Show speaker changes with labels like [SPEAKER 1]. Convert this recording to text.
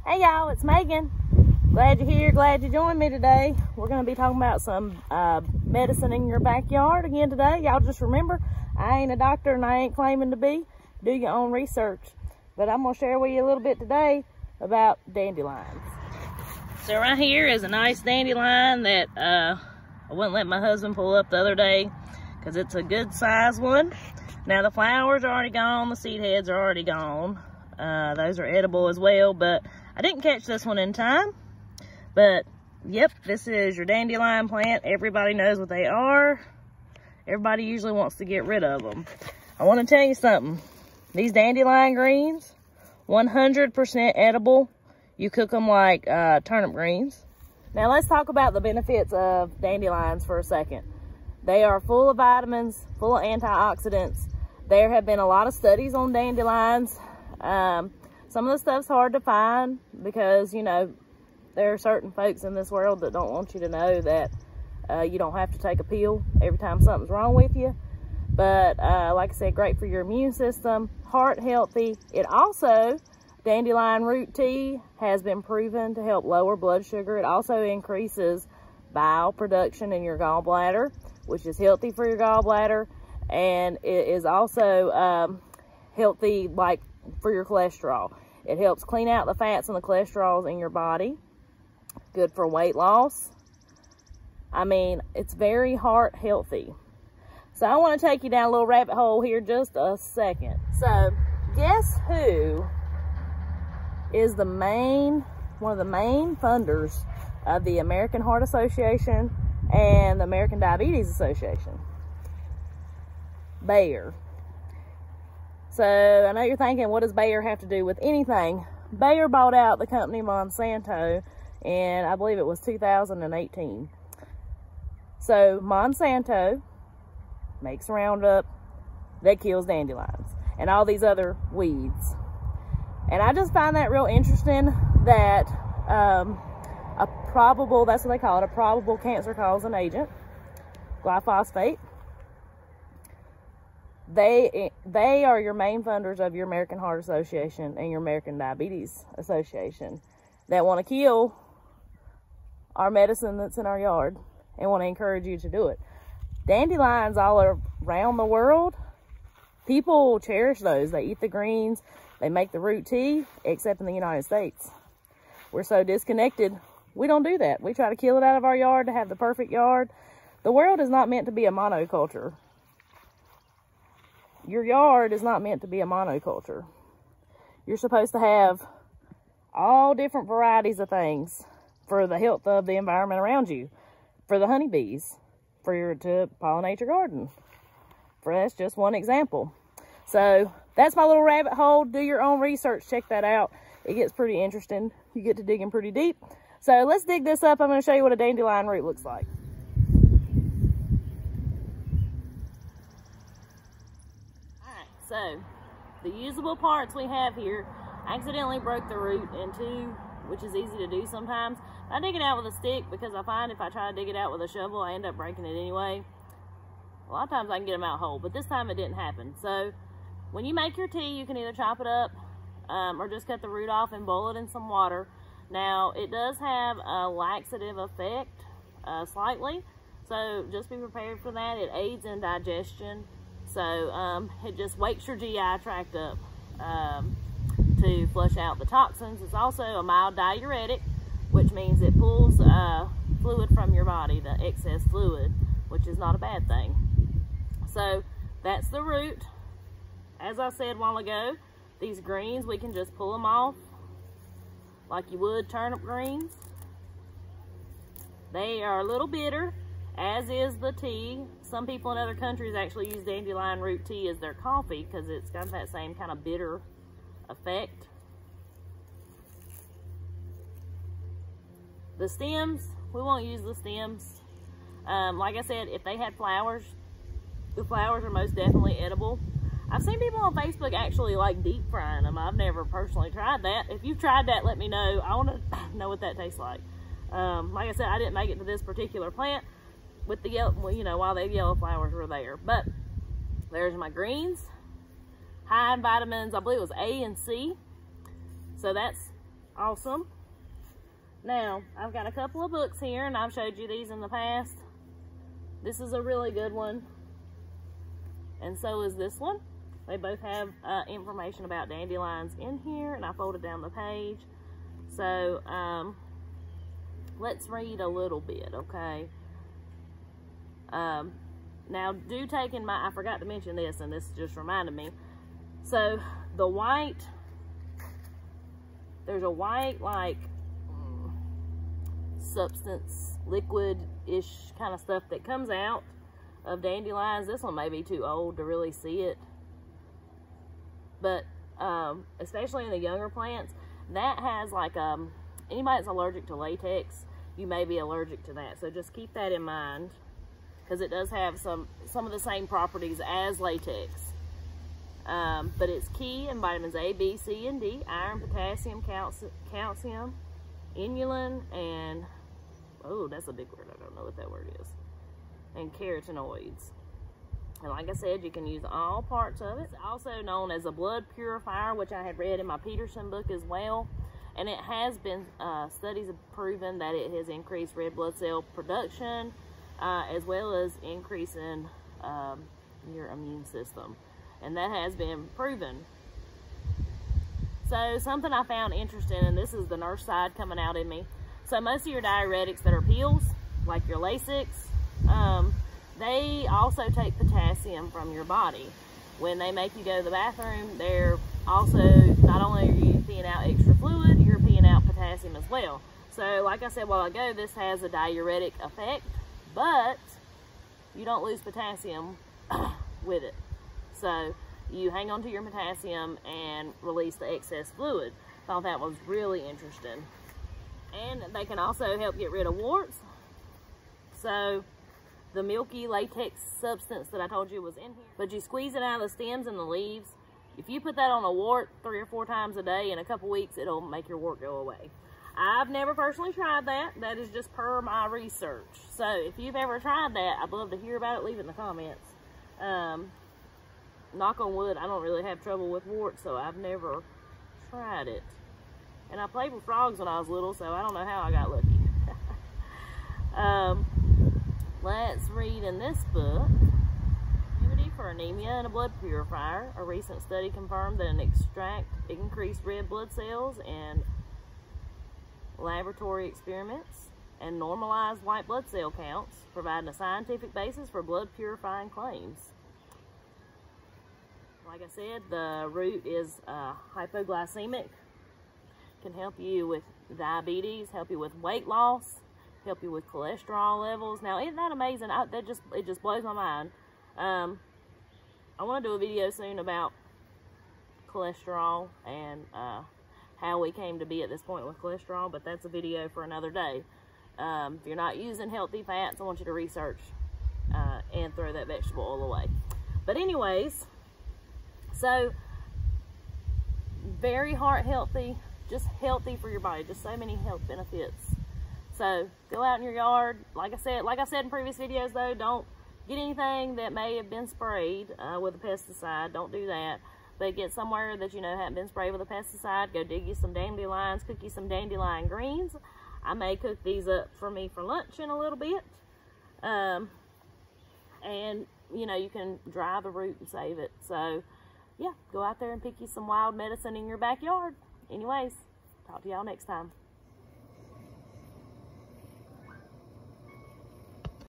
[SPEAKER 1] Hey y'all, it's Megan. Glad you're here, glad you joined me today. We're going to be talking about some medicine in your backyard again today. Y'all just remember, I ain't a doctor and I ain't claiming to be. Do your own research. But I'm going to share with you a little bit today about dandelions. So right here is a nice dandelion that I wouldn't let my husband pull up the other day because it's a good size one. Now the flowers are already gone, the seed heads are already gone. Those are edible as well, but I didn't catch this one in time. But yep, this is your dandelion plant. Everybody knows what they are. Everybody usually wants to get rid of them. I want to tell you something. These dandelion greens, 100% edible. You cook them like turnip greens. Now let's talk about the benefits of dandelions for a second. They are full of vitamins, full of antioxidants. There have been a lot of studies on dandelions. Some of the stuff's hard to find because, you know, there are certain folks in this world that don't want you to know that you don't have to take a pill every time something's wrong with you. But like I said, great for your immune system, heart healthy. It also, dandelion root tea has been proven to help lower blood sugar. It also increases bile production in your gallbladder, which is healthy for your gallbladder. And it is also healthy like for your cholesterol. It helps clean out the fats and the cholesterols in your body. Good for weight loss. I mean, it's very heart healthy. So I want to take you down a little rabbit hole here just a second. So guess who is one of the main funders of the American Heart Association and the American Diabetes Association? Bayer. So I know you're thinking, what does Bayer have to do with anything? Bayer bought out the company Monsanto in, I believe it was 2018. So Monsanto makes Roundup that kills dandelions and all these other weeds. And I just find that real interesting that that's what they call it, a probable cancer causing agent, glyphosate. They are your main funders of your American Heart Association and your American Diabetes Association that want to kill our medicine that's in our yard and want to encourage you to do it. Dandelions all around the world, people cherish those. They eat the greens, they make the root tea, except in the United States. We're so disconnected, we don't do that. We try to kill it out of our yard to have the perfect yard. The world is not meant to be a monoculture. Your yard is not meant to be a monoculture. You're supposed to have all different varieties of things for the health of the environment around you. For the honeybees, to pollinate your garden. That's just one example. So that's my little rabbit hole. Do your own research. Check that out. It gets pretty interesting. You get to digging pretty deep. So let's dig this up. I'm going to show you what a dandelion root looks like. So, the usable parts we have here, I accidentally broke the root in two, which is easy to do sometimes. I dig it out with a stick because I find if I try to dig it out with a shovel, I end up breaking it anyway. A lot of times I can get them out whole, but this time it didn't happen. So, when you make your tea, you can either chop it up or just cut the root off and boil it in some water. Now, it does have a laxative effect slightly, so just be prepared for that. It aids in digestion. So it just wakes your GI tract up to flush out the toxins. It's also a mild diuretic, which means it pulls fluid from your body, the excess fluid, which is not a bad thing. So that's the root. As I said a while ago, these greens, we can just pull them off like you would turnip greens. They are a little bitter, as is the tea. Some people in other countries actually use dandelion root tea as their coffee because it's got that same kind of bitter effect. The stems, we won't use the stems. Like I said, if they had flowers, the flowers are most definitely edible. I've seen people on Facebook actually like deep frying them. I've never personally tried that. If you've tried that, let me know. I want to know what that tastes like. Like I said, I didn't make it to this particular plant with the yellow, well, you know, while the yellow flowers were there. But there's my greens, high in vitamins. I believe it was A and C. So that's awesome. Now, I've got a couple of books here, and I've showed you these in the past. This is a really good one, and so is this one. They both have information about dandelions in here, and I folded down the page. So, let's read a little bit, okay? Now, do take in mind, I forgot to mention this, and this just reminded me. So, the white, there's a white, like, substance, liquid-ish kind of stuff that comes out of dandelions. This one may be too old to really see it. But, especially in the younger plants, that has, like, anybody that's allergic to latex, you may be allergic to that. So, just keep that in mind, because it does have some of the same properties as latex. But it's key in vitamins A, B, C, and D, iron, potassium, calcium, inulin, and, oh, that's a big word. I don't know what that word is. And carotenoids. And like I said, you can use all parts of it. It's also known as a blood purifier, which I had read in my Peterson book as well. And it has been, studies have proven that it has increased red blood cell production, as well as increasing your immune system. And that has been proven. So something I found interesting, and this is the nurse side coming out in me. So most of your diuretics that are pills, like your Lasix, they also take potassium from your body. When they make you go to the bathroom, they're also, not only are you peeing out extra fluid, you're peeing out potassium as well. So like I said a while ago, this has a diuretic effect, but you don't lose potassium with it. So you hang on to your potassium and release the excess fluid. Thought that was really interesting. And they can also help get rid of warts. So the milky latex substance that I told you was in here, but you squeeze it out of the stems and the leaves. If you put that on a wart 3 or 4 times a day, in a couple weeks, it'll make your wart go away. I've never personally tried that. That is just per my research. So if you've ever tried that, I'd love to hear about it. Leave it in the comments. Knock on wood, I don't really have trouble with warts, so I've never tried it. And I played with frogs when I was little, so I don't know how I got lucky. Let's read in this book. Remedy for anemia and a blood purifier. A recent study confirmed that an extract increased red blood cells in laboratory experiments and normalized white blood cell counts, providing a scientific basis for blood purifying claims. Like I said, the root is hypoglycemic. Can help you with diabetes, help you with weight loss, help you with cholesterol levels. Now, isn't that amazing? It just blows my mind. I want to do a video soon about cholesterol and how we came to be at this point with cholesterol, but that's a video for another day. If you're not using healthy fats, I want you to research and throw that vegetable oil away. But anyways, so very heart healthy, just healthy for your body, just so many health benefits. So go out in your yard. Like I said in previous videos though, don't get anything that may have been sprayed with a pesticide. Don't do that. But get somewhere that you know hasn't been sprayed with a pesticide. Go dig you some dandelions, cook you some dandelion greens. I may cook these up for me for lunch in a little bit. And you know, you can dry the root and save it. So yeah, go out there and pick you some wild medicine in your backyard. Anyways, talk to y'all next time.